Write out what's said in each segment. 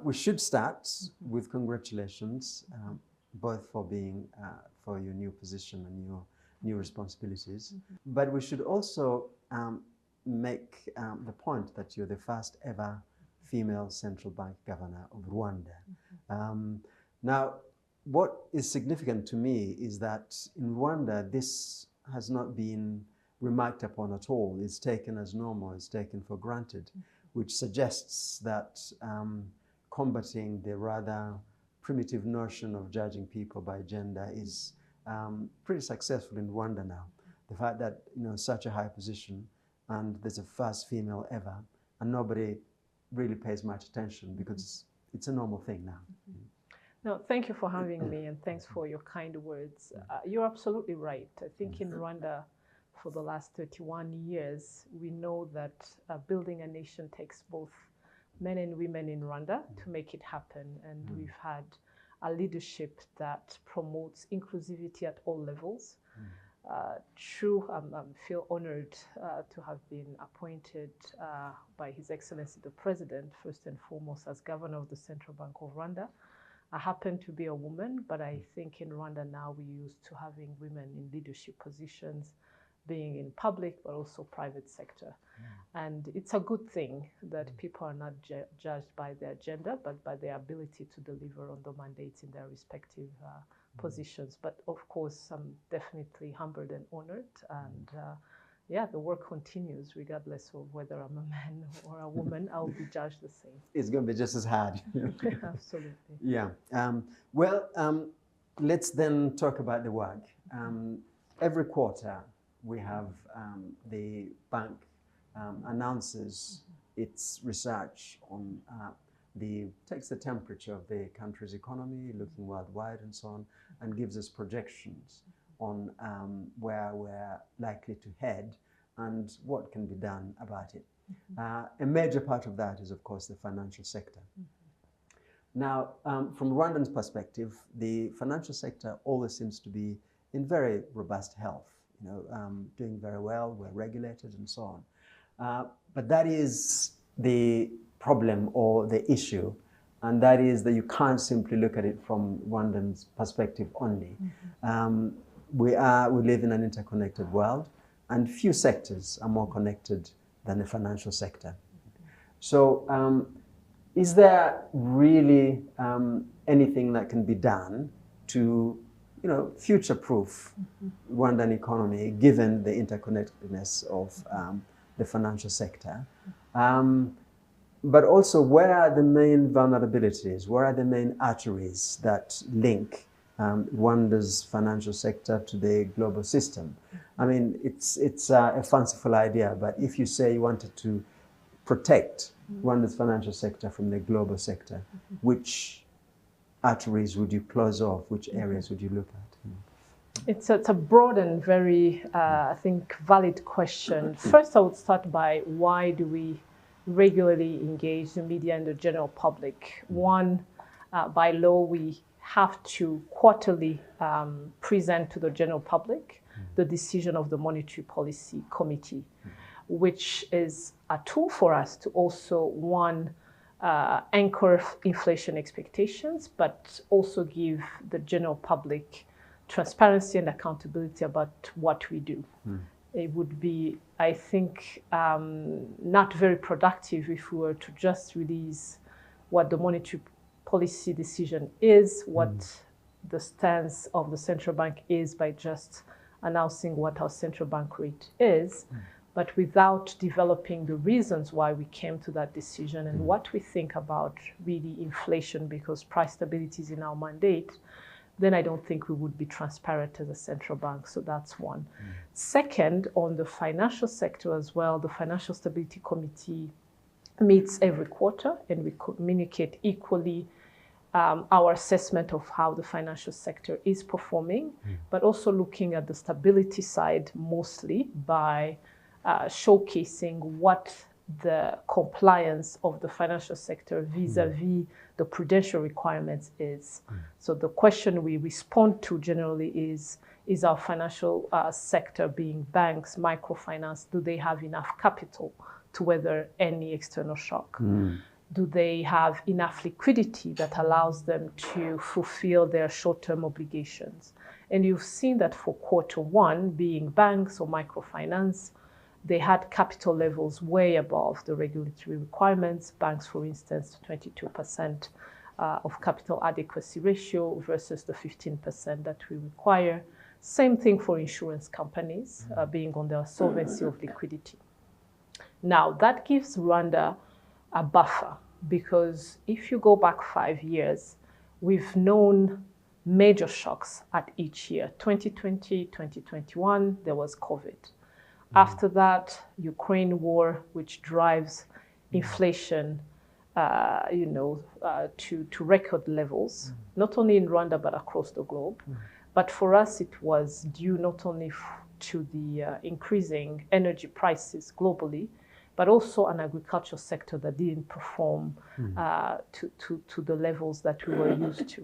We should start with congratulations, both for being for your new position and your new responsibilities. But we should also make the point that you're the first ever female central bank governor of Rwanda. Now, what is significant to me is that in Rwanda, this has not been remarked upon at all. It's taken as normal, it's taken for granted, which suggests that combating the rather primitive notion of judging people by gender is pretty successful in Rwanda now. The fact that, such a high position and there's a first female ever, and nobody really pays much attention because it's a normal thing now. No, thank you for having me, and thanks for your kind words. You're absolutely right. I think in Rwanda, for the last 31 years, we know that building a nation takes both men and women in Rwanda to make it happen. And we've had a leadership that promotes inclusivity at all levels. I feel honored to have been appointed by His Excellency the President, first and foremost, as Governor of the Central Bank of Rwanda. I happen to be a woman, but I think in Rwanda now we're used to having women in leadership positions, being in public, but also private sector. And it's a good thing that people are not judged by their gender, but by their ability to deliver on the mandates in their respective positions. But of course, I'm definitely humbled and honored. And the work continues regardless of whether I'm a man or a woman. I'll be judged the same. It's going to be just as hard. Absolutely. Yeah. Let's then talk about the work. Every quarter, we have the bank announces its research on takes the temperature of the country's economy, looking worldwide and so on, and gives us projections on where we're likely to head and what can be done about it. A major part of that is, of course, the financial sector. Now, from Rwandan's perspective, the financial sector always seems to be in very robust health, doing very well, we're regulated and so on. But that is the problem or the issue, and that is that you can't simply look at it from Rwandan's perspective only. We live in an interconnected world, and few sectors are more connected than the financial sector. So is there really anything that can be done to future-proof Rwandan economy, given the interconnectedness of the financial sector? But also, where are the main vulnerabilities? Where are the main arteries that link Rwanda's financial sector to the global system? I mean, it's a fanciful idea, but if you say you wanted to protect Rwanda's financial sector from the global sector, which arteries would you close off? Which areas would you look at? It's a broad and very, I think, valid question. First, I would start by why do we regularly engage the media and the general public? One, by law, we have to quarterly present to the general public the decision of the Monetary Policy Committee, which is a tool for us to also, one, anchor inflation expectations, but also give the general public transparency and accountability about what we do. It would be, I think, not very productive if we were to just release what the monetary policy decision is, what the stance of the central bank is by just announcing what our central bank rate is, but without developing the reasons why we came to that decision and what we think about really inflation, because price stability is in our mandate, then I don't think we would be transparent as a central bank. So that's one. Second, on the financial sector as well, the Financial Stability Committee meets every quarter, and we communicate equally our assessment of how the financial sector is performing, but also looking at the stability side mostly by showcasing what the compliance of the financial sector vis-a-vis the prudential requirements is. So the question we respond to generally is our financial sector, being banks, microfinance, do they have enough capital to weather any external shock? Do they have enough liquidity that allows them to fulfill their short-term obligations? And you've seen that for Q1, being banks or microfinance, they had capital levels way above the regulatory requirements. Banks, for instance, 22% of capital adequacy ratio versus the 15% that we require. Same thing for insurance companies, being on their solvency of liquidity. Now, that gives Rwanda a buffer, because if you go back 5 years, we've known major shocks at each year. 2020, 2021, there was COVID. After that, Ukraine war, which drives inflation, to record levels, not only in Rwanda, but across the globe. But for us, it was due not only to the increasing energy prices globally, but also an agricultural sector that didn't perform to the levels that we were used to.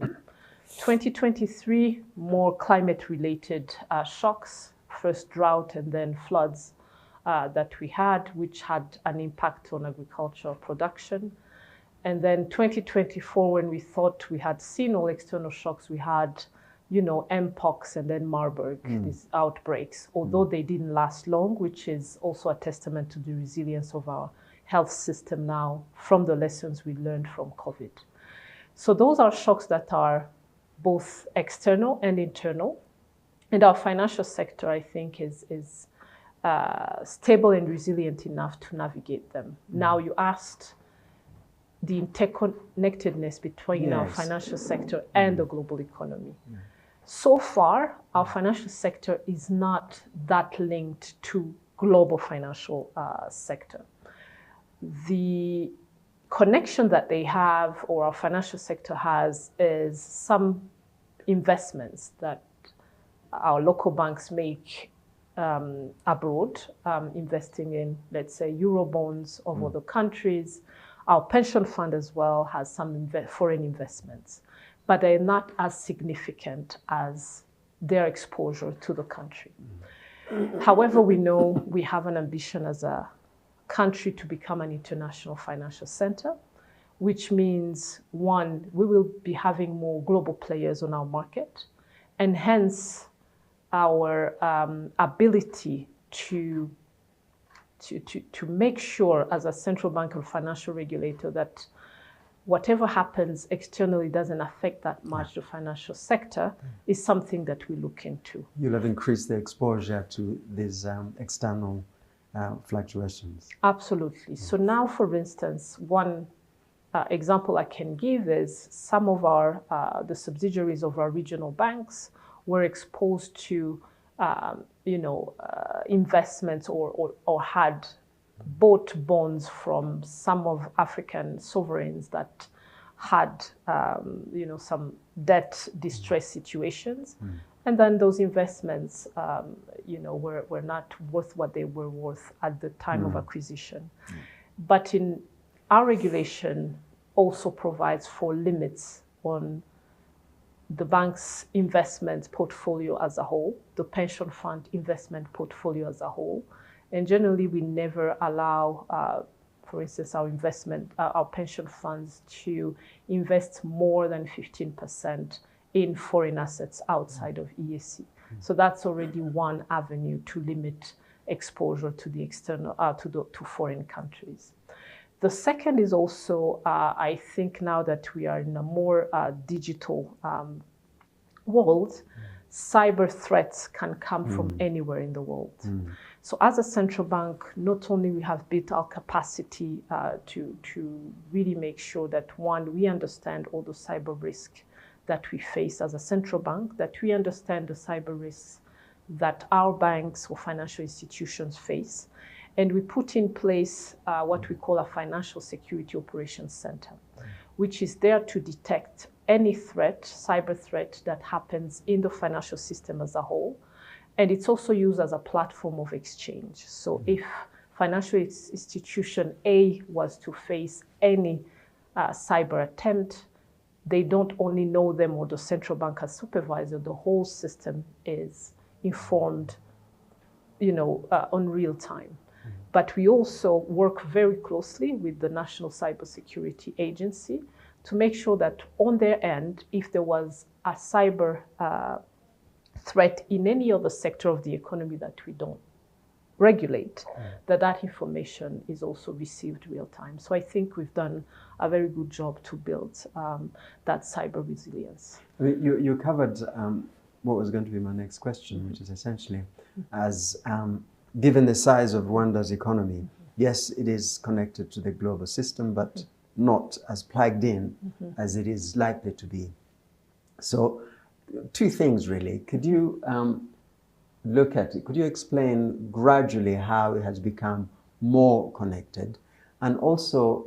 2023, more climate-related shocks, first drought and then floods that we had, which had an impact on agricultural production. And then 2024, when we thought we had seen all external shocks, we had, Mpox and then Marburg, these outbreaks, although they didn't last long, which is also a testament to the resilience of our health system now from the lessons we learned from COVID. So those are shocks that are both external and internal. And our financial sector, I think, is stable and resilient enough to navigate them. Now, you asked the interconnectedness between our financial sector and the global economy. So far, our financial sector is not that linked to global financial sector. The connection that they have, or our financial sector has, is some investments that our local banks make abroad, investing in, let's say, Eurobonds of other countries. Our pension fund as well has some foreign investments, but they're not as significant as their exposure to the country. However, we know we have an ambition as a country to become an international financial center, which means, one, we will be having more global players on our market, and hence our ability to make sure as a central bank or financial regulator that whatever happens externally doesn't affect that much the financial sector is something that we look into. You'll have increased the exposure to these external fluctuations. Absolutely. So now, for instance, one example I can give is some of the subsidiaries of our regional banks were exposed to investments or had bought bonds from some of African sovereigns that had some debt distress situations, and then those investments were not worth what they were worth at the time of acquisition. But in our regulation also provides for limits on the bank's investment portfolio as a whole, the pension fund investment portfolio as a whole. And generally, we never allow, for instance, our pension funds to invest more than 15% in foreign assets outside of EAC. So that's already one avenue to limit exposure to the external, to foreign countries. The second is also, I think now that we are in a more digital world, cyber threats can come from anywhere in the world. So as a central bank, not only we have built our capacity to really make sure that, one, we understand all the cyber risk that we face as a central bank, that we understand the cyber risks that our banks or financial institutions face. And we put in place what we call a Financial Security Operations Center, which is there to detect any threat, cyber threat that happens in the financial system as a whole. And it's also used as a platform of exchange. So if financial institution A was to face any cyber attempt, they don't only know them or the central bank as supervisor, the whole system is informed, on real time. but we also work very closely with the National Cybersecurity Agency to make sure that on their end, if there was a cyber threat in any other sector of the economy that we don't regulate, that information is also received real time. So I think we've done a very good job to build that cyber resilience. I mean, you covered what was going to be my next question, which is essentially, as given the size of Rwanda's economy, yes, it is connected to the global system, but not as plugged in as it is likely to be. So, two things really. Could you look at it? Could you explain gradually how it has become more connected, and also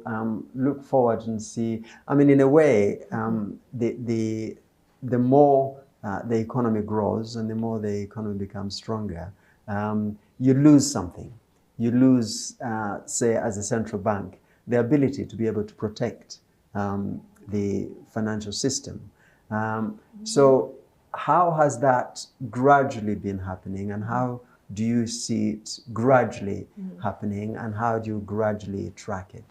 look forward and see? I mean, in a way, the more the economy grows and the more the economy becomes stronger, you lose something. You lose, say, as a central bank, the ability to be able to protect the financial system. So how has that gradually been happening, and how do you see it gradually happening, and how do you gradually track it?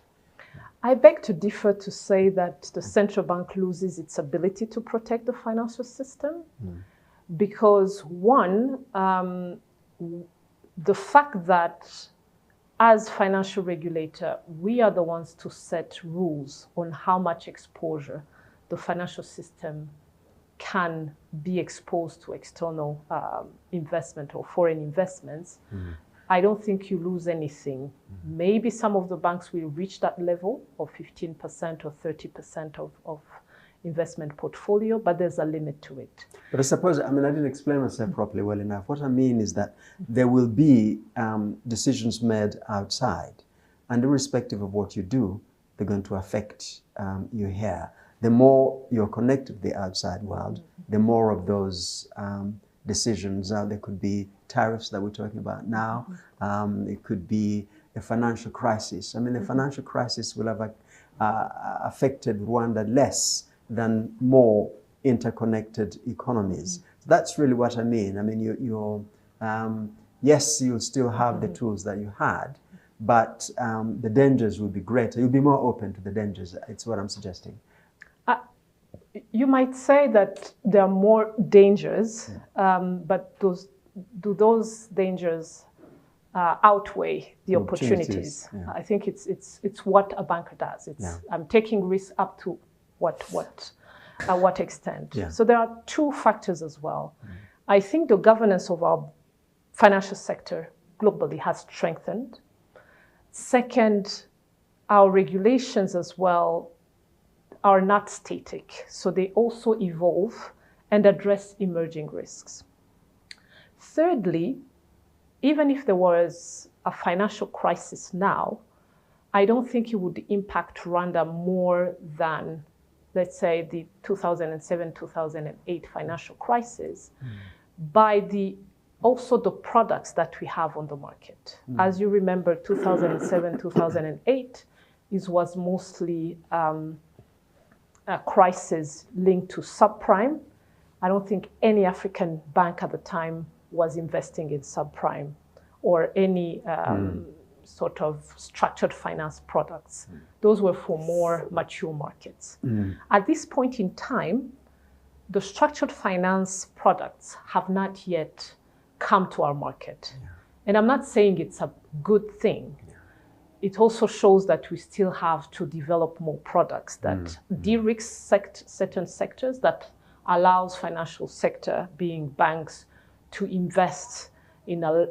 I beg to differ to say that the central bank loses its ability to protect the financial system, because one, the fact that as financial regulator, we are the ones to set rules on how much exposure the financial system can be exposed to external investment or foreign investments. I don't think you lose anything. Maybe some of the banks will reach that level of 15% or 30% of investment portfolio, but there's a limit to it. But I suppose, I mean, I didn't explain myself properly well enough. What I mean is that there will be decisions made outside, and irrespective of what you do, they're going to affect you here. The more you're connected to the outside world, the more of those decisions. There could be tariffs that we're talking about now. It could be a financial crisis. I mean, the financial crisis will have affected Rwanda less than more interconnected economies. So that's really what I mean. I mean, yes, you'll still have the tools that you had, but the dangers will be greater. You'll be more open to the dangers. It's what I'm suggesting. You might say that there are more dangers, but do those dangers outweigh the opportunities? Yeah. I think it's what a banker does. I'm taking risks up to what extent. Yeah. So there are two factors as well. I think the governance of our financial sector globally has strengthened. Second, our regulations as well are not static, so they also evolve and address emerging risks. Thirdly, even if there was a financial crisis now, I don't think it would impact Rwanda more than, let's say, the 2007-2008 financial crisis, by also the products that we have on the market. As you remember, 2007-2008, it was mostly a crisis linked to subprime. I don't think any African bank at the time was investing in subprime or any sort of structured finance products. Those were for more mature markets. At this point in time, the structured finance products have not yet come to our market. And I'm not saying it's a good thing. It also shows that we still have to develop more products that de-risk certain sectors, that allows financial sector, being banks, to invest in a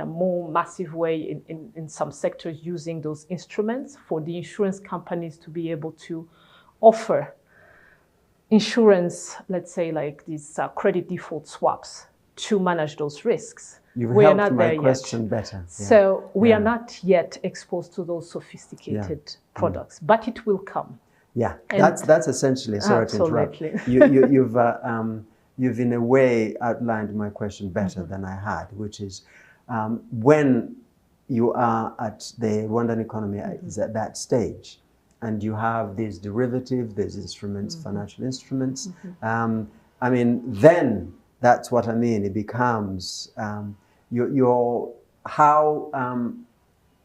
more massive way in some sectors, using those instruments, for the insurance companies to be able to offer insurance, let's say like these credit default swaps, to manage those risks. You've helped my question better. So we are not yet exposed to those sophisticated products, but it will come. Yeah, that's essentially, sorry to interrupt. You've in a way outlined my question better than I had, which is when you are at the Rwandan economy is at that stage, and you have these derivatives, these instruments, financial instruments. I mean, then that's what I mean. It becomes how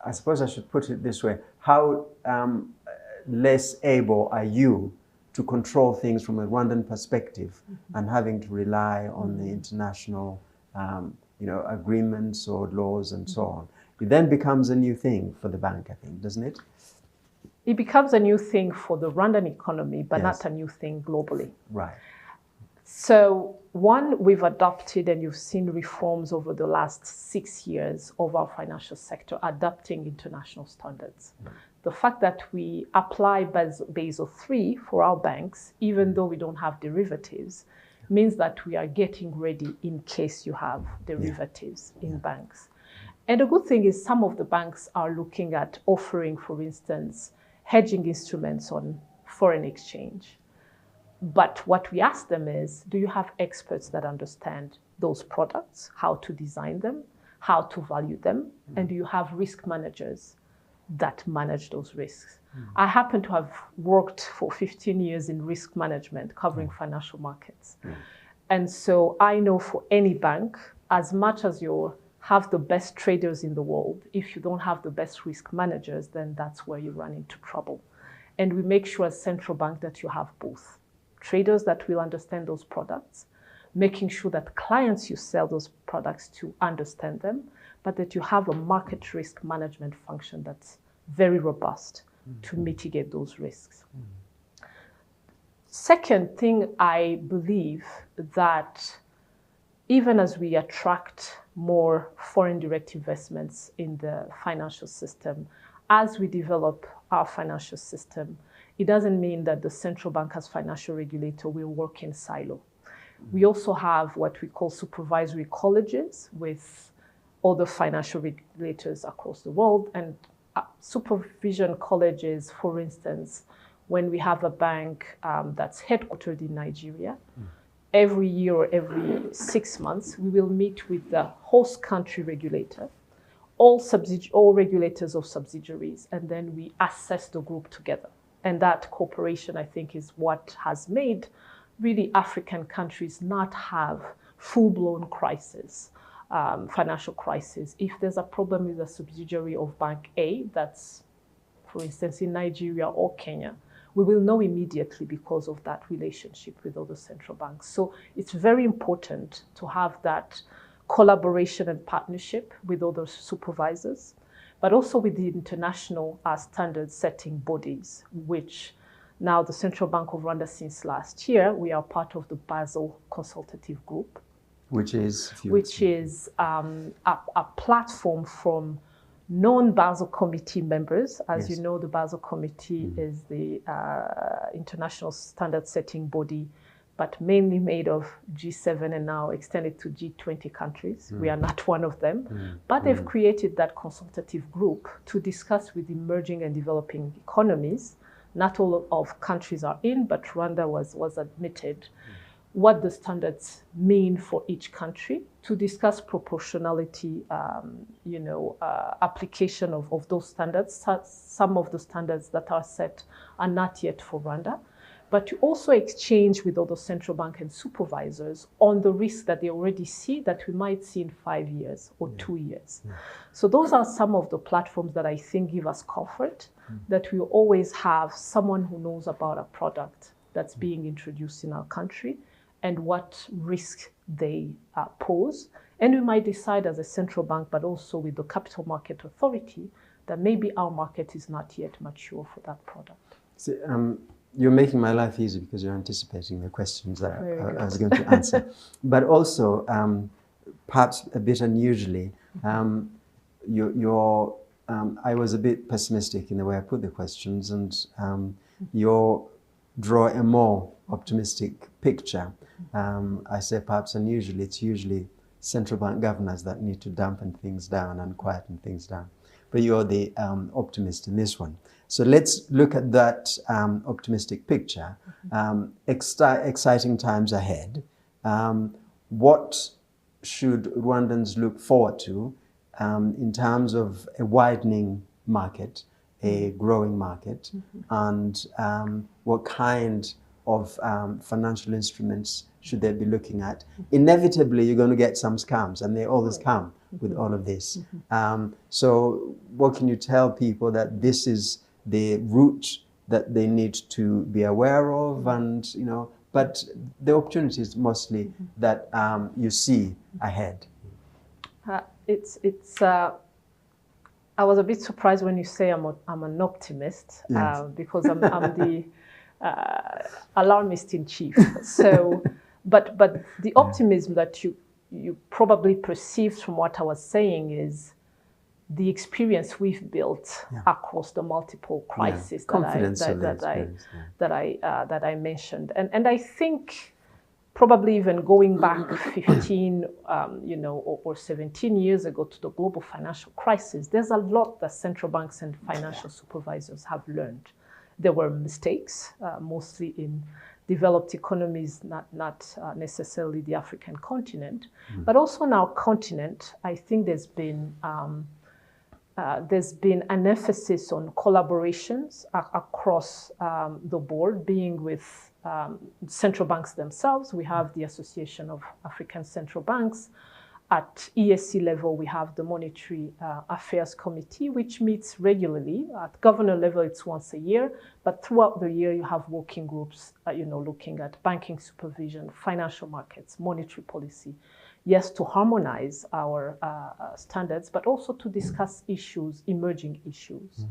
I suppose I should put it this way, how less able are you to control things from a Rwandan perspective and having to rely on the international agreements or laws and so on? It then becomes a new thing for the bank, I think, doesn't it? It becomes a new thing for the Rwandan economy, but Yes. not a new thing globally. Right. So one, we've adopted, and you've seen reforms over the last 6 years of our financial sector adopting international standards. The fact that we apply Basel III for our banks, even though we don't have derivatives, means that we are getting ready in case you have derivatives in banks. And the good thing is some of the banks are looking at offering, for instance, hedging instruments on foreign exchange. But what we ask them is, do you have experts that understand those products, how to design them, how to value them, and do you have risk managers that manage those risks? I happen to have worked for 15 years in risk management, covering financial markets. And so I know for any bank, as much as you have the best traders in the world, if you don't have the best risk managers, then that's where you run into trouble. And we make sure as central bank that you have both. Traders that will understand those products, making sure that clients you sell those products to understand them, but that you have a market risk management function that's very robust to mitigate those risks. Second thing, I believe that even as we attract more foreign direct investments in the financial system, as we develop our financial system, it doesn't mean that the central bank as financial regulator will work in silo. We also have what we call supervisory colleges with other financial regulators across the world. And supervision colleges, for instance, when we have a bank that's headquartered in Nigeria, every year or every 6 months, we will meet with the host country regulator, all regulators of subsidiaries, and then we assess the group together. And that cooperation, I think, is what has made really African countries not have full-blown crisis, financial crisis. If there's a problem with a subsidiary of Bank A that's, for instance, in Nigeria or Kenya, we will know immediately because of that relationship with other central banks. So it's very important to have that collaboration and partnership with other supervisors, but also with the international standard setting bodies, which now the Central Bank of Rwanda, since last year, we are part of the Basel Consultative Group. Which is? A platform from non-Basel Committee members. As you know, the Basel Committee is the international standard setting body, but mainly made of G7 and now extended to G20 countries. We are not one of them. But they've created that consultative group to discuss with emerging and developing economies. Not all of countries are in, but Rwanda was admitted. What the standards mean for each country, to discuss proportionality, application of those standards. Some of the standards that are set are not yet for Rwanda, but to also exchange with other central bank and supervisors on the risks that they already see that we might see in 5 years or 2 years. So those are some of the platforms that I think give us comfort that we always have someone who knows about a product that's being introduced in our country and what risk they pose. And we might decide as a central bank, but also with the Capital Market Authority, that maybe our market is not yet mature for that product. So, you're making my life easy because you're anticipating the questions that I was going to answer. But also, perhaps a bit unusually, I was a bit pessimistic in the way I put the questions, and you draw a more optimistic picture. I say perhaps unusually, it's usually central bank governors that need to dampen things down and quieten things down. But you're the optimist in this one. So let's look at that optimistic picture. Exciting times ahead. What should Rwandans look forward to in terms of a widening market, a growing market, and what kind of financial instruments should they be looking at? Inevitably, you're going to get some scams, and they always come with all of this. So what can you tell people that this is the route that they need to be aware of, and but the opportunities mostly that you see ahead? I was a bit surprised when you say I'm an optimist, Yes. because I'm the alarmist in chief. So, but the optimism that you probably perceived from what I was saying is the experience we've built across the multiple crises that I mentioned, and I think probably even going back 15, or 17 years ago to the global financial crisis, there's a lot that central banks and financial supervisors have learned. There were mistakes, mostly in developed economies, not necessarily the African continent, but also on our continent. I think there's been an emphasis on collaborations across the board, being with central banks themselves. We have the Association of African Central Banks. At ESC level, we have the Monetary Affairs Committee, which meets regularly. At governor level, it's once a year, but throughout the year, you have working groups, looking at banking supervision, financial markets, monetary policy. Yes, to harmonize our standards, but also to discuss issues, emerging issues.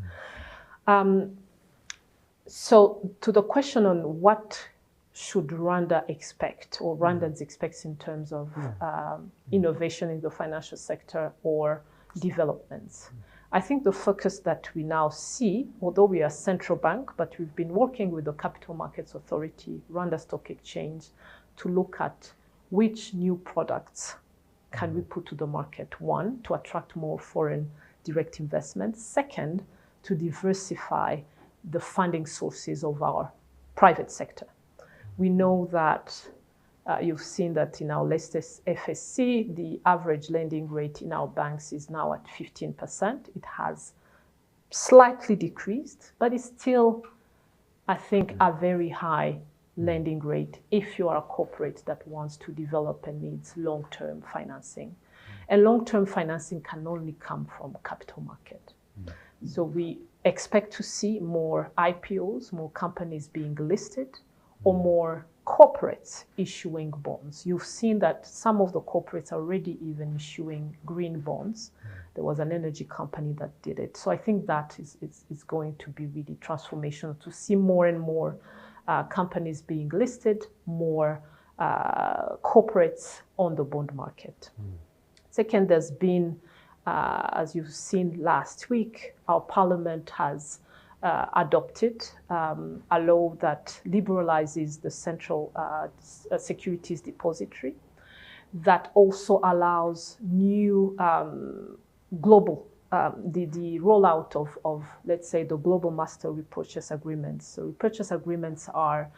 So to the question on what should Rwanda expect, or Rwandans expect in terms of innovation in the financial sector or developments, I think the focus that we now see, although we are a central bank, but we've been working with the Capital Markets Authority, Rwanda Stock Exchange, to look at which new products can we put to the market. One, to attract more foreign direct investments. Second, to diversify the funding sources of our private sector. We know that you've seen that in our latest FSC, the average lending rate in our banks is now at 15%. It has slightly decreased, but it's still, I think, a very high lending rate if you are a corporate that wants to develop and needs long-term financing. And long-term financing can only come from capital market. So we expect to see more IPOs, more companies being listed, or more corporates issuing bonds. You've seen that some of the corporates are already even issuing green bonds. There was an energy company that did it. So I think that is going to be really transformational, to see more and more companies being listed, more corporates on the bond market. Second, there's been, as you've seen last week, our parliament has adopted a law that liberalizes the central securities depository, that also allows new global, the rollout of, let's say, the global master repurchase agreements. So repurchase agreements are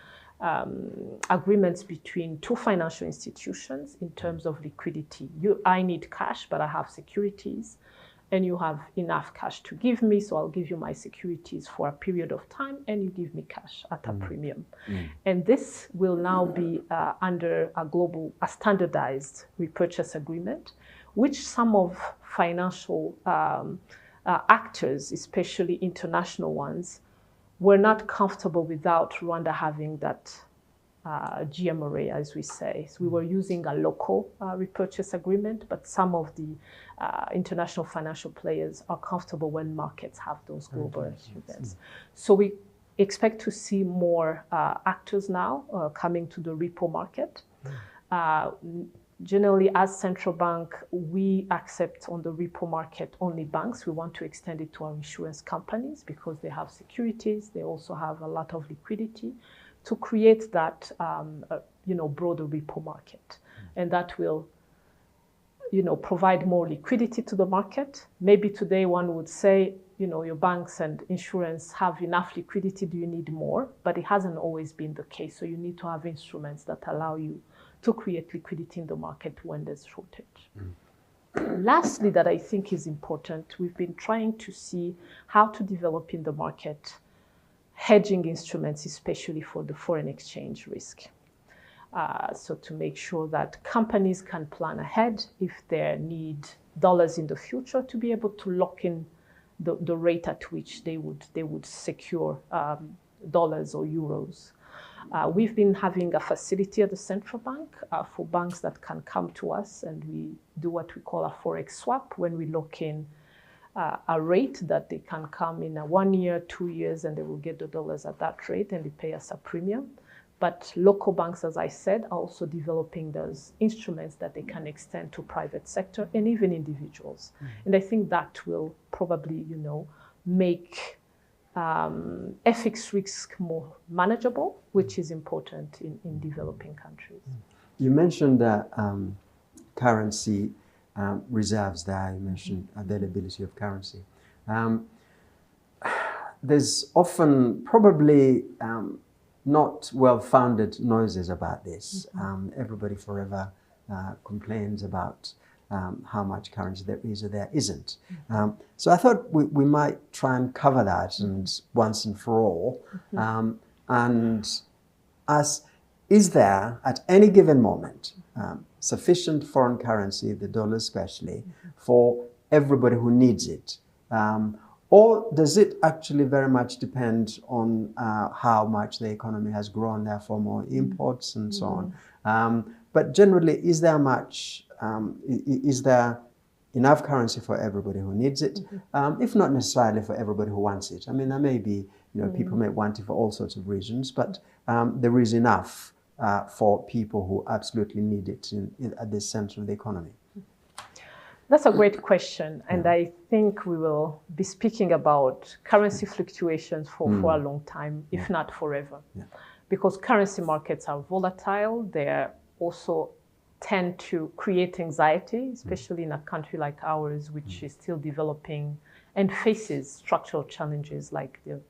agreements between two financial institutions in terms of liquidity. I need cash, but I have securities, and you have enough cash to give me, so I'll give you my securities for a period of time, and you give me cash at a premium. And this will now be under a standardized repurchase agreement, which some of financial actors, especially international ones, were not comfortable without Rwanda having that GMRA, as we say. So we were using a local repurchase agreement, but some of the international financial players are comfortable when markets have those global events. So we expect to see more actors now coming to the repo market. Generally, as central bank, we accept on the repo market only banks. We want to extend it to our insurance companies because they have securities. They also have a lot of liquidity, to create that broader repo market. And that will provide more liquidity to the market. Maybe today one would say, your banks and insurance have enough liquidity, do you need more? But it hasn't always been the case. So you need to have instruments that allow you to create liquidity in the market when there's shortage. Lastly, that I think is important, we've been trying to see how to develop in the market hedging instruments, especially for the foreign exchange risk. So to make sure that companies can plan ahead if their need dollars in the future to be able to lock in the rate at which they would secure dollars or euros. We've been having a facility at the central bank for banks that can come to us, and we do what we call a forex swap, when we lock in a rate that they can come in 1 year, 2 years, and they will get the dollars at that rate, and they pay us a premium. But local banks, as I said, are also developing those instruments that they can extend to private sector and even individuals. And I think that will probably, make FX risk more manageable, which is important in developing countries. You mentioned currency reserves there. You mentioned availability of currency. There's often probably not well-founded noises about this. Everybody forever complains about how much currency there is or there isn't. So I thought we might try and cover that once and for all. And is there, at any given moment, sufficient foreign currency, the dollar especially, for everybody who needs it? Or does it actually very much depend on how much the economy has grown, therefore more imports and so on? But generally, is there enough currency for everybody who needs it, if not necessarily for everybody who wants it? I mean, there may be, people may want it for all sorts of reasons, but there is enough for people who absolutely need it at the center of the economy. That's a great question, and I think we will be speaking about currency fluctuations for a long time, if not forever. Because currency markets are volatile. They also tend to create anxiety, especially in a country like ours, which is still developing and faces structural challenges like the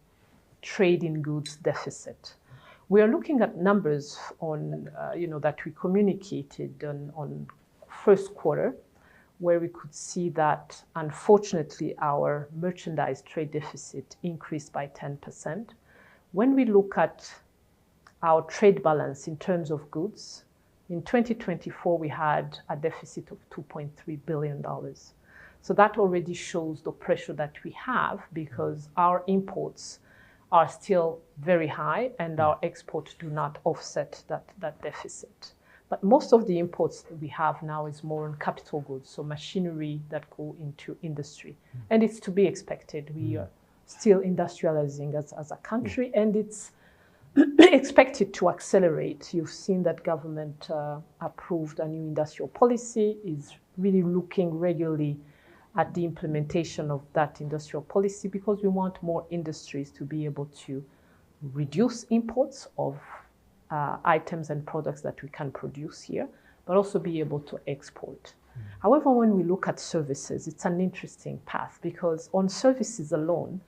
trade in goods deficit. We are looking at numbers on, that we communicated on first quarter, where we could see that, unfortunately, our merchandise trade deficit increased by 10%. When we look at our trade balance in terms of goods, in 2024, we had a deficit of $2.3 billion. So that already shows the pressure that we have, because our imports are still very high and our exports do not offset that deficit. But most of the imports that we have now is more on capital goods, so machinery that go into industry. And it's to be expected. We are still industrializing as a country, and it's expected to accelerate. You've seen that government approved a new industrial policy, is really looking regularly at the implementation of that industrial policy, because we want more industries to be able to reduce imports of items and products that we can produce here, but also be able to export. However, when we look at services, it's an interesting path, because on services alone,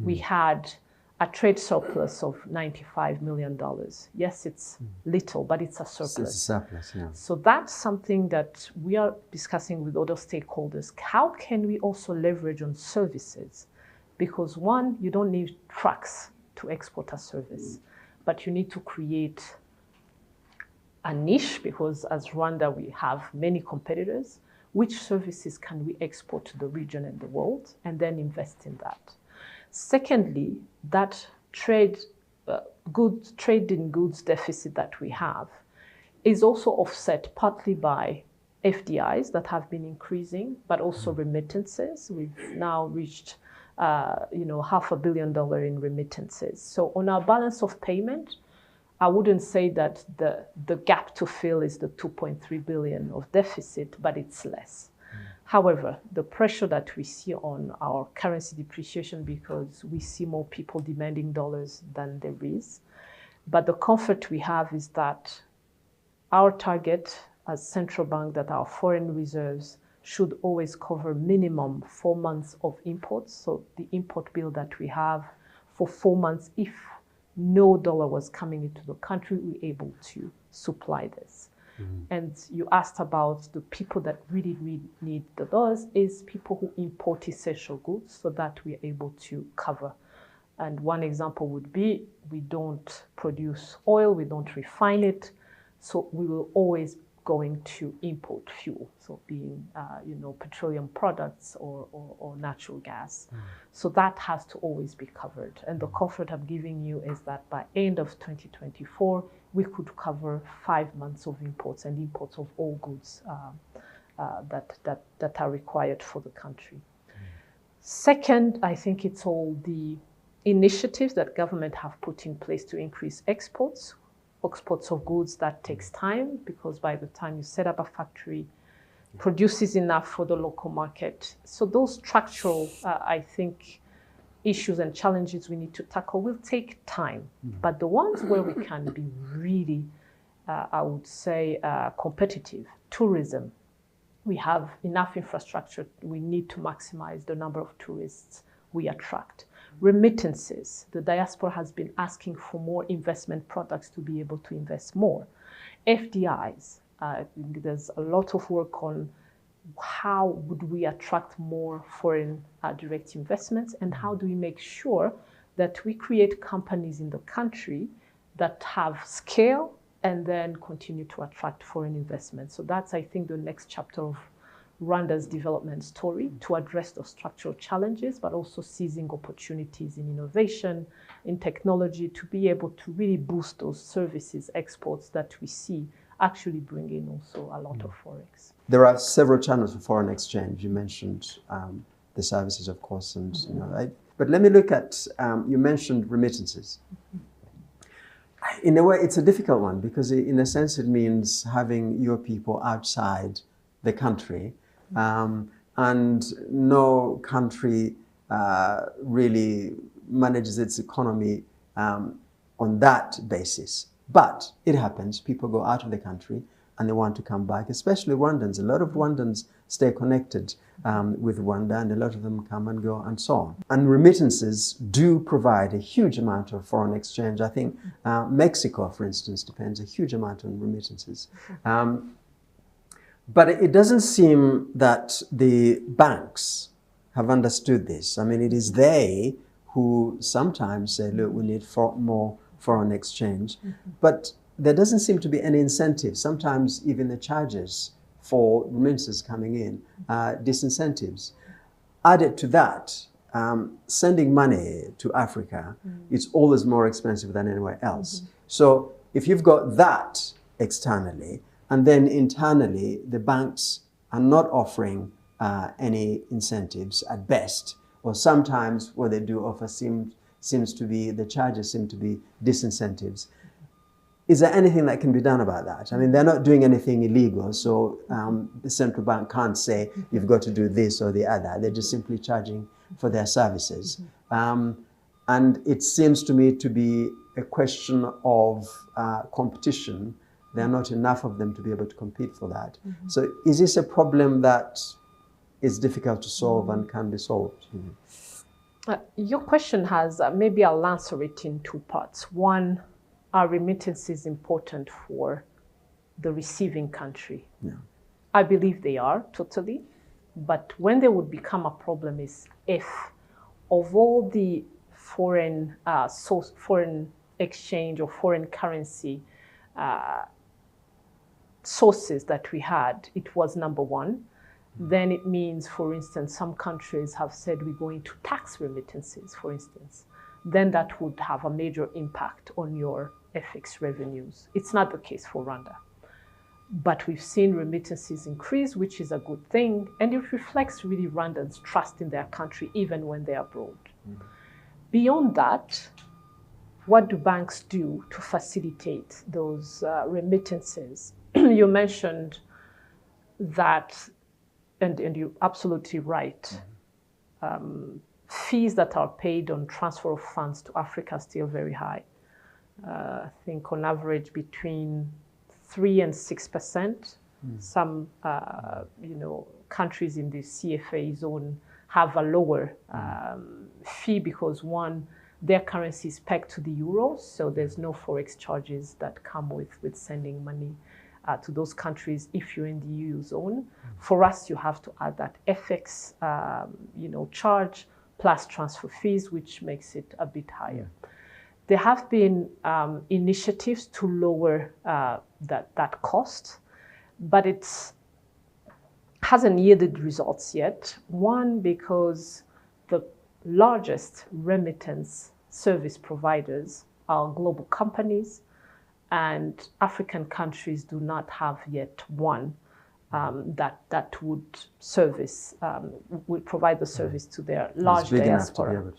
we had a trade surplus of $95 million. Yes, it's little, but it's a surplus. It's a surplus, yeah. So that's something that we are discussing with other stakeholders. How can we also leverage on services? Because one, you don't need trucks to export a service, but you need to create a niche, because as Rwanda, we have many competitors. Which services can we export to the region and the world, and then invest in that? Secondly, that trade in goods deficit that we have is also offset partly by FDIs that have been increasing, but also remittances. We've now reached $500 million in remittances. So on our balance of payment, I wouldn't say that the gap to fill is the 2.3 billion of deficit, but it's less. However, the pressure that we see on our currency depreciation, because we see more people demanding dollars than there is. But the comfort we have is that our target as central bank, that our foreign reserves should always cover minimum 4 months of imports. So the import bill that we have for 4 months, if no dollar was coming into the country, we're able to supply this. And you asked about the people that really need the dollars, is people who import essential goods, so that we're able to cover. And one example would be, we don't produce oil, we don't refine it, so we will always going to import fuel, so being petroleum products or natural gas. So that has to always be covered. And the comfort I'm giving you is that by end of 2024, we could cover 5 months of imports and imports of all goods that are required for the country. Second, I think it's all the initiatives that government have put in place to increase exports of goods. That takes time, because by the time you set up a factory, produces enough for the local market. So those structural, I think, issues and challenges we need to tackle will take time. But the ones where we can be really, I would say, competitive, tourism. We have enough infrastructure. We need to maximize the number of tourists we attract. Remittances. The diaspora has been asking for more investment products to be able to invest more. FDIs. I think there's a lot of work on how would we attract more foreign direct investments, and how do we make sure that we create companies in the country that have scale and then continue to attract foreign investment. So that's, I think, the next chapter of Rwanda's development story, to address those structural challenges, but also seizing opportunities in innovation, in technology, to be able to really boost those services exports that we see actually bring in also a lot of forex. There are several channels for foreign exchange. You mentioned the services, of course, and but let me look at, you mentioned remittances. In a way, it's a difficult one, because in a sense it means having your people outside the country, and no country really manages its economy on that basis. But it happens. People go out of the country and they want to come back, especially Rwandans. A lot of Rwandans stay connected with Rwanda, and a lot of them come and go and so on. And remittances do provide a huge amount of foreign exchange. I think Mexico, for instance, depends a huge amount on remittances. But it doesn't seem that the banks have understood this. I mean, it is they who sometimes say, look, we need more foreign exchange. But there doesn't seem to be any incentive. Sometimes even the charges for remittances coming in are disincentives. Added to that, sending money to Africa is always more expensive than anywhere else. So if you've got that externally, and then internally, the banks are not offering any incentives at best, or sometimes what they do offer seems to be, the charges seem to be disincentives. Is there anything that can be done about that? I mean, they're not doing anything illegal, so the central bank can't say you've got to do this or the other. They're just simply charging for their services. And it seems to me to be a question of competition. There are not enough of them to be able to compete for that. So is this a problem that is difficult to solve and can be solved? Your question has, maybe I'll answer it in two parts. One, are remittances important for the receiving country? Yeah. I believe they are, totally. But when they would become a problem is if, of all the foreign exchange or foreign currency sources that we had, it was number one. Then it means, for instance, some countries have said we're going to tax remittances, for instance. Then that would have a major impact on your FX revenues. It's not the case for Rwanda. But we've seen remittances increase, which is a good thing. And it reflects really Rwandans' trust in their country, even when they're abroad. Beyond that, what do banks do to facilitate those remittances? You mentioned that, and you're absolutely right, fees that are paid on transfer of funds to Africa are still very high. I think on average between 3% and 6%. Some countries in the CFA zone have a lower fee because, one, their currency is pegged to the euro, so there's no forex charges that come with sending money to those countries if you're in the EU zone. For us, you have to add that FX charge plus transfer fees, which makes it a bit higher. There have been initiatives to lower that cost, but it hasn't yielded results yet. One, because the largest remittance service providers are global companies, and African countries do not have yet one that would service, would provide the service to their large diaspora.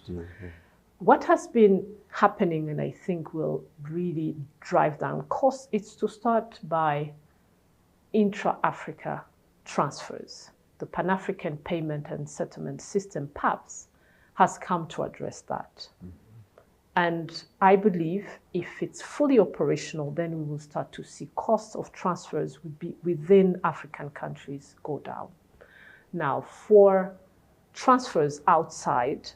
What has been happening, and I think will really drive down costs, is to start by intra-Africa transfers. The Pan-African Payment and Settlement System, PAPS, has come to address that. And I believe if it's fully operational, then we will start to see costs of transfers within African countries go down. Now, for transfers outside,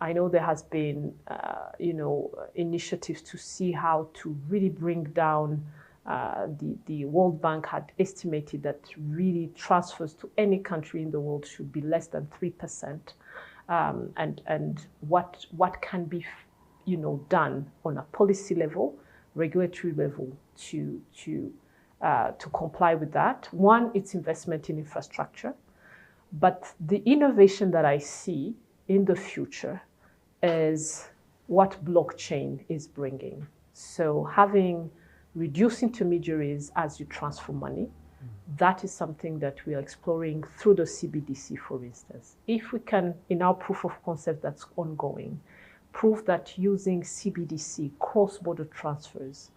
I know there has been, initiatives to see how to really bring down. The World Bank had estimated that really transfers to any country in the world should be less than 3%. And what can be, done on a policy level, regulatory level to comply with that. One, it's investment in infrastructure, but the innovation that I see in the future is what blockchain is bringing. So having reduced intermediaries as you transfer money, that is something that we are exploring through the CBDC, for instance. If we can, in our proof of concept that's ongoing, prove that using CBDC cross-border transfers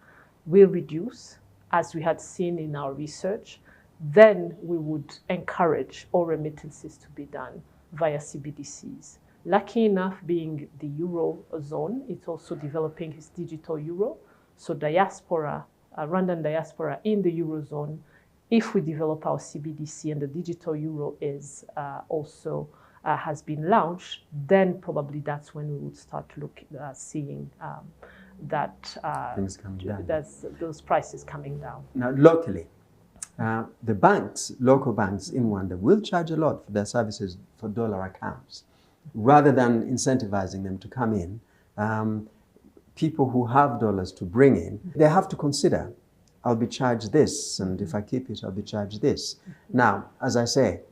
will reduce, as we had seen in our research, then we would encourage all remittances to be done via CBDCs. Lucky enough, being the Eurozone, it's also developing its digital euro. So diaspora, Rwandan diaspora in the Eurozone, if we develop our CBDC and the digital euro is also has been launched, then probably that's when we would start seeing that things coming down. Those prices coming down. Now, locally, the banks, local banks in Rwanda, will charge a lot for their services for dollar accounts, rather than incentivizing them to come in. People who have dollars to bring in, they have to consider, I'll be charged this, and if I keep it, I'll be charged this. Now, as I say,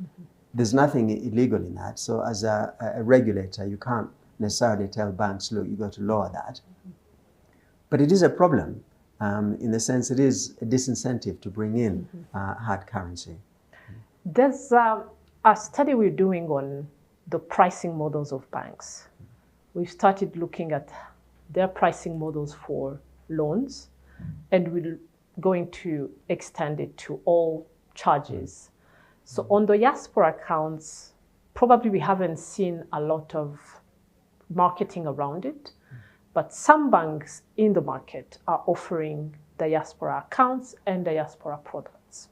there's nothing illegal in that. So as a regulator, you can't necessarily tell banks, look, you've got to lower that. But it is a problem in the sense it is a disincentive to bring in hard currency. There's a study we're doing on the pricing models of banks. We've started looking at their pricing models for loans, and we're going to extend it to all charges. So on the diaspora accounts, probably we haven't seen a lot of marketing around it, but some banks in the market are offering diaspora accounts and diaspora products.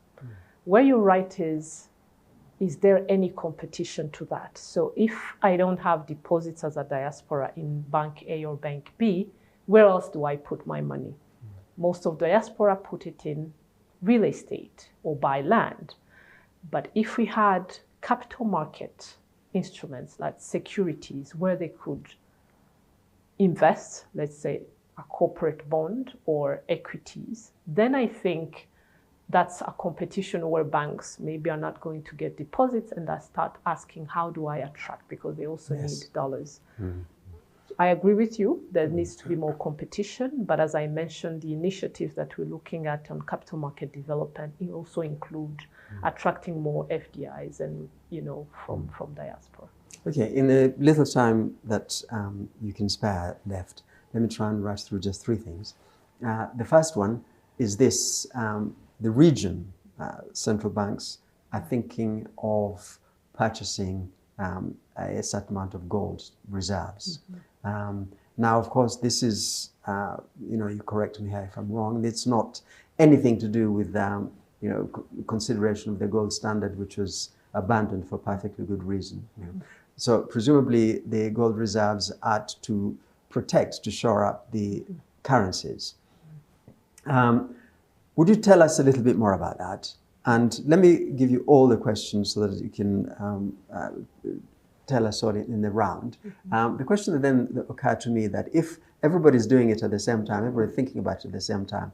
Where you're right is there any competition to that? So if I don't have deposits as a diaspora in bank A or bank B, where else do I put my money? Most of diaspora put it in real estate or buy land. But if we had capital market instruments like securities where they could invest, let's say a corporate bond or equities, then I think that's a competition where banks maybe are not going to get deposits, and I start asking, how do I attract? Because they also need dollars. I agree with you, there needs to be more competition, but as I mentioned, the initiatives that we're looking at on capital market development also include attracting more FDIs and, from diaspora. Okay, in the little time that you can spare left, let me try and rush through just three things. The first one is this: the region central banks are thinking of purchasing a certain amount of gold reserves. Now, of course, this is, you correct me here if I'm wrong, it's not anything to do with, consideration of the gold standard, which was abandoned for perfectly good reason. So presumably the gold reserves are to protect, to shore up the currencies. Would you tell us a little bit more about that? And let me give you all the questions so that you can tell us all in the round. The question that then occurred to me, that if everybody's doing it at the same time, everybody thinking about it at the same time,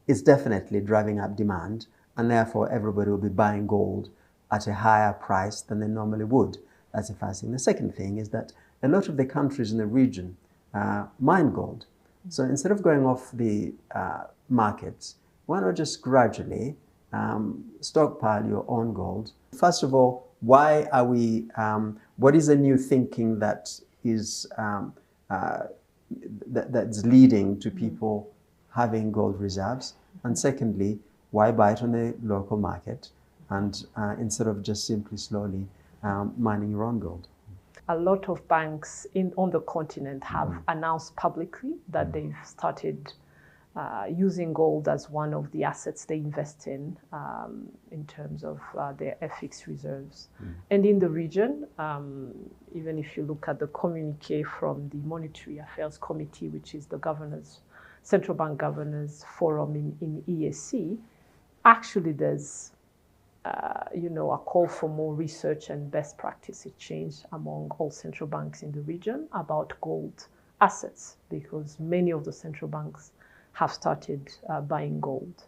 it's definitely driving up demand and therefore everybody will be buying gold at a higher price than they normally would. That's the first thing. The second thing is that a lot of the countries in the region mine gold. So instead of going off the markets, why not just gradually stockpile your own gold? First of all, why are we, what is the new thinking that is that's leading to people having gold reserves? And secondly, why buy it on the local market and instead of just simply slowly mining your own gold? A lot of banks on the continent have announced publicly that they've started using gold as one of the assets they invest in terms of their FX reserves. And in the region, even if you look at the communique from the Monetary Affairs Committee, which is the central bank governors forum in EAC, actually there's a call for more research and best practice exchange among all central banks in the region about gold assets, because many of the central banks have started buying gold.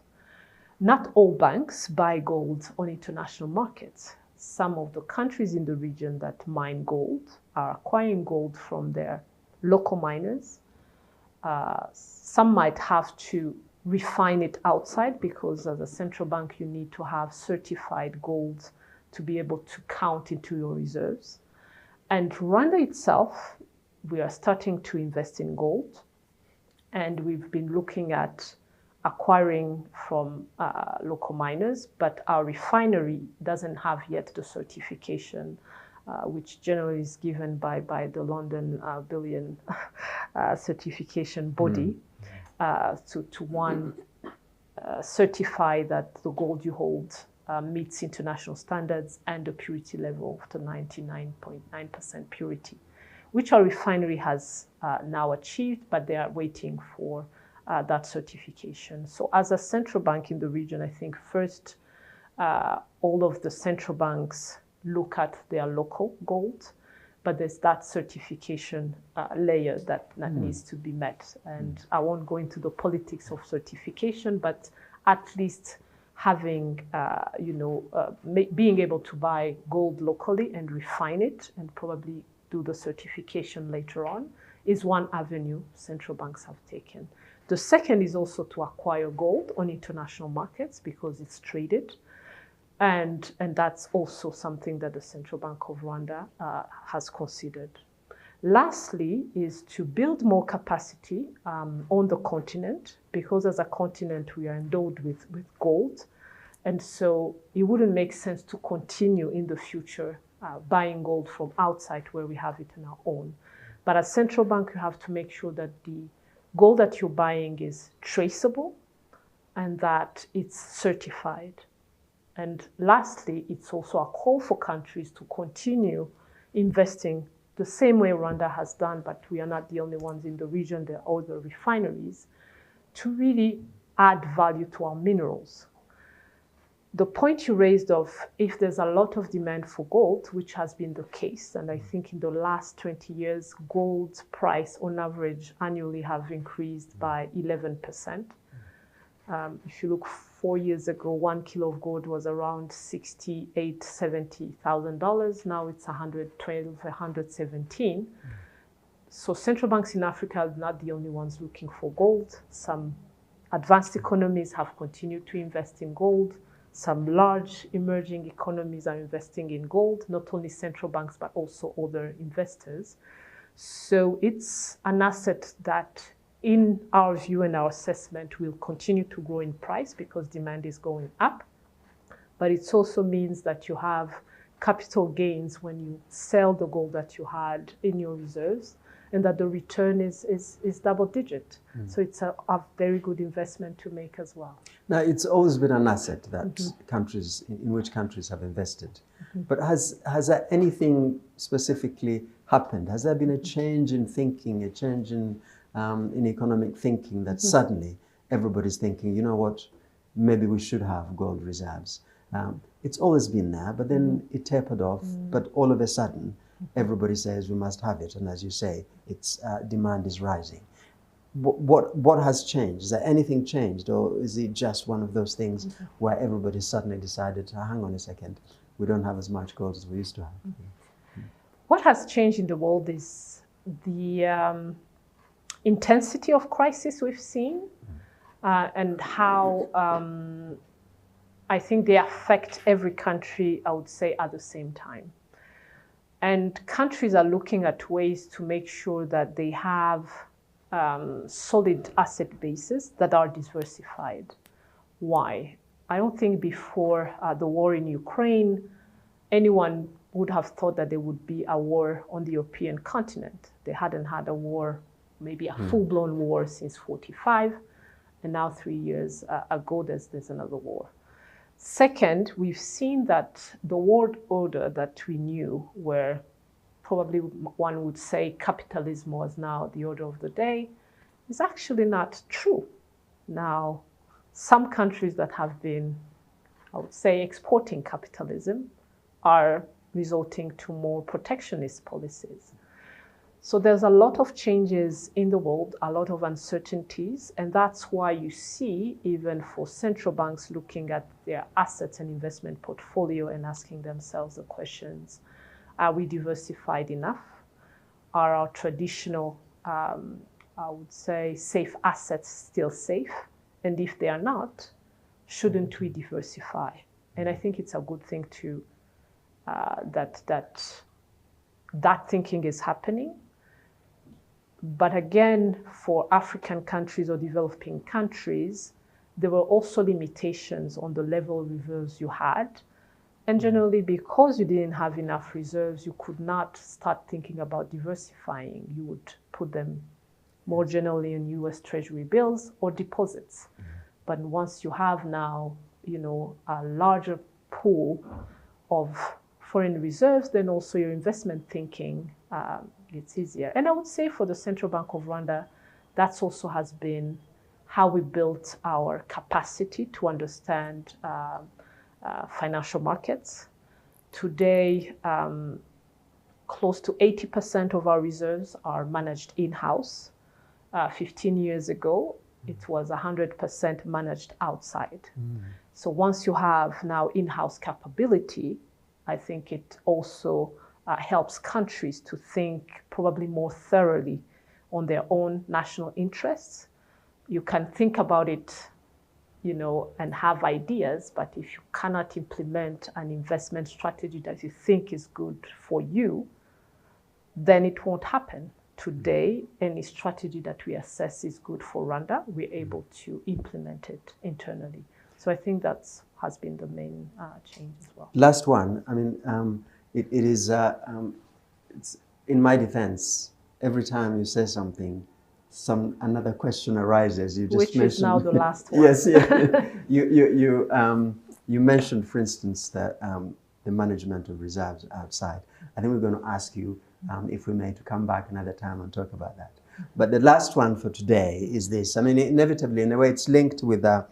Not all banks buy gold on international markets. Some of the countries in the region that mine gold are acquiring gold from their local miners. Some might have to refine it outside, because as a central bank you need to have certified gold to be able to count into your reserves. And Rwanda itself, we are starting to invest in gold, and we've been looking at acquiring from local miners, but our refinery doesn't have yet the certification, which generally is given by the London Bullion certification body, to one, certify that the gold you hold meets international standards and a purity level of the 99.9% purity, which our refinery has now achieved, but they are waiting for that certification. So as a central bank in the region, I think first all of the central banks look at their local gold, but there's that certification layer that needs to be met. And I won't go into the politics of certification, but at least having, being able to buy gold locally and refine it and probably do the certification later on is one avenue central banks have taken. The second is also to acquire gold on international markets because it's traded. And that's also something that the Central Bank of Rwanda has considered. Lastly is to build more capacity on the continent, because as a continent we are endowed with gold. And so it wouldn't make sense to continue in the future buying gold from outside where we have it in our own. But as central bank, you have to make sure that the gold that you're buying is traceable and that it's certified. And lastly, it's also a call for countries to continue investing the same way Rwanda has done, but we are not the only ones in the region, there are other refineries, to really add value to our minerals. The point you raised of if there's a lot of demand for gold, which has been the case, and I think in the last 20 years, gold price on average annually have increased by 11%. If you look 4 years ago, 1 kilo of gold was around $68,000, $70,000. Now it's $112,000, $117,000. So central banks in Africa are not the only ones looking for gold. Some advanced economies have continued to invest in gold. Some large emerging economies are investing in gold, not only central banks, but also other investors. So it's an asset that, in our view and our assessment, will continue to grow in price because demand is going up. But it also means that you have capital gains when you sell the gold that you had in your reserves, and that the return is double digit. So it's a very good investment to make as well. Now, it's always been an asset that countries, in which countries have invested. But has there anything specifically happened? Has there been a change in thinking, a change in economic thinking that suddenly everybody's thinking, you know what, maybe we should have gold reserves? It's always been there, but then it tapered off. But all of a sudden, everybody says we must have it. And as you say, its demand is rising. what has changed? Is there anything changed, or is it just one of those things where everybody suddenly decided, hang on a second, we don't have as much gold as we used to have? What has changed in the world is the intensity of crisis we've seen, and how I think they affect every country, I would say, at the same time. And countries are looking at ways to make sure that they have solid asset bases that are diversified. Why? I don't think before the war in Ukraine, anyone would have thought that there would be a war on the European continent. They hadn't had a war, maybe a full-blown war since 1945, and now 3 years ago there's another war. Second, we've seen that the world order that we knew, where probably one would say capitalism was now the order of the day, is actually not true. Now, some countries that have been, I would say, exporting capitalism are resorting to more protectionist policies. So there's a lot of changes in the world, a lot of uncertainties, and that's why you see, even for central banks looking at their assets and investment portfolio and asking themselves the questions, are we diversified enough? Are our traditional, I would say, safe assets still safe? And if they are not, shouldn't we diversify? And I think it's a good thing to, that thinking is happening. But again, for African countries or developing countries, there were also limitations on the level of reserves you had. And generally, because you didn't have enough reserves, you could not start thinking about diversifying. You would put them more generally in US Treasury bills or deposits. But once you have now, a larger pool of foreign reserves, then also your investment thinking it's easier. And I would say for the Central Bank of Rwanda, that's also has been how we built our capacity to understand financial markets. Today, close to 80% of our reserves are managed in-house. 15 years ago, it was 100% managed outside. So once you have now in-house capability, I think it also helps countries to think probably more thoroughly on their own national interests. You can think about it, and have ideas, but if you cannot implement an investment strategy that you think is good for you, then it won't happen. Today, any strategy that we assess is good for Rwanda, we're able to implement it internally. So I think that has been the main change as well. Last one. I mean, it is, it's in my defense, every time you say something, another question arises. You just Which mentioned, is now the last one. Yes, yeah. You mentioned, for instance, that the management of reserves outside. I think we're going to ask you, if we may, to come back another time and talk about that. But the last one for today is this. I mean, inevitably, in a way, it's linked with as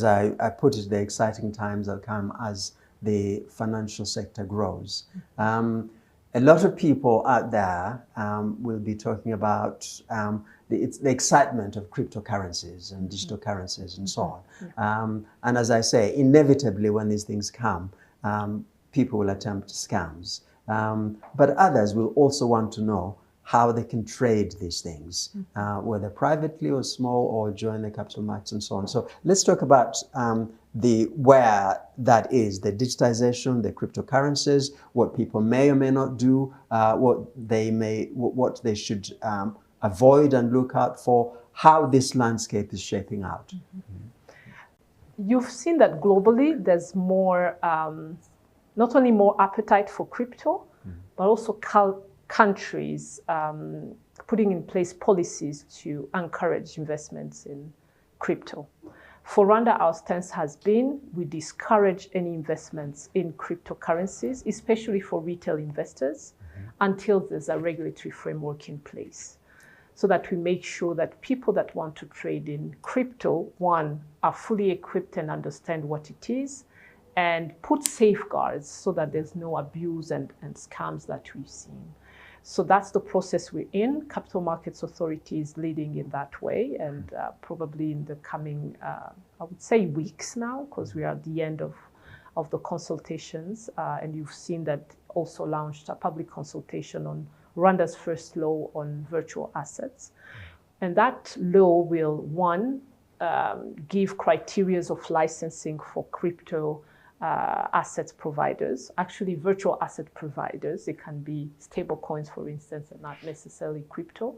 I put it, the exciting times that come as the financial sector grows. A lot of people out there will be talking about the excitement of cryptocurrencies and digital currencies and so on. And as I say, inevitably when these things come, people will attempt scams. But others will also want to know how they can trade these things, whether privately or small or join the capital markets and so on. So let's talk about where that is, the digitization, the cryptocurrencies, what people may or may not do, what they should avoid and look out for, how this landscape is shaping out. You've seen that globally there's more, not only more appetite for crypto, but also countries putting in place policies to encourage investments in crypto. For Rwanda, our stance has been we discourage any investments in cryptocurrencies, especially for retail investors, until there's a regulatory framework in place, so that we make sure that people that want to trade in crypto, one, are fully equipped and understand what it is, and put safeguards so that there's no abuse and scams that we've seen. So that's the process we're in. Capital Markets Authority is leading in that way, and probably in the coming, I would say, weeks now, because we are at the end of the consultations, and you've seen that also launched a public consultation on Rwanda's first law on virtual assets. And that law will, one, give criteria of licensing for crypto assets providers, actually virtual asset providers. It can be stable coins, for instance, and not necessarily crypto.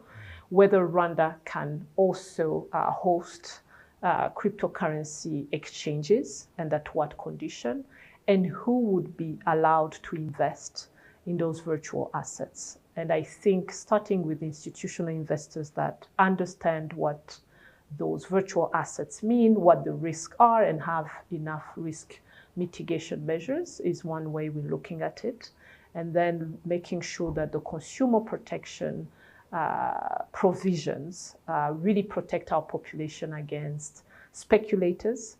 Whether Rwanda can also host cryptocurrency exchanges, and at what condition, and who would be allowed to invest in those virtual assets. And I think starting with institutional investors that understand what those virtual assets mean, what the risks are, and have enough risk mitigation measures is one way we're looking at it. And then making sure that the consumer protection provisions really protect our population against speculators,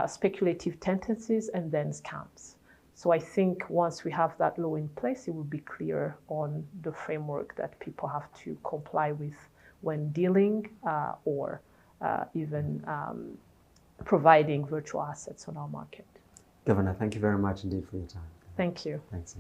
speculative tendencies, and then scams. So I think once we have that law in place, it will be clear on the framework that people have to comply with when dealing or even providing virtual assets on our market. Governor, thank you very much indeed for your time. Thank you. Thanks.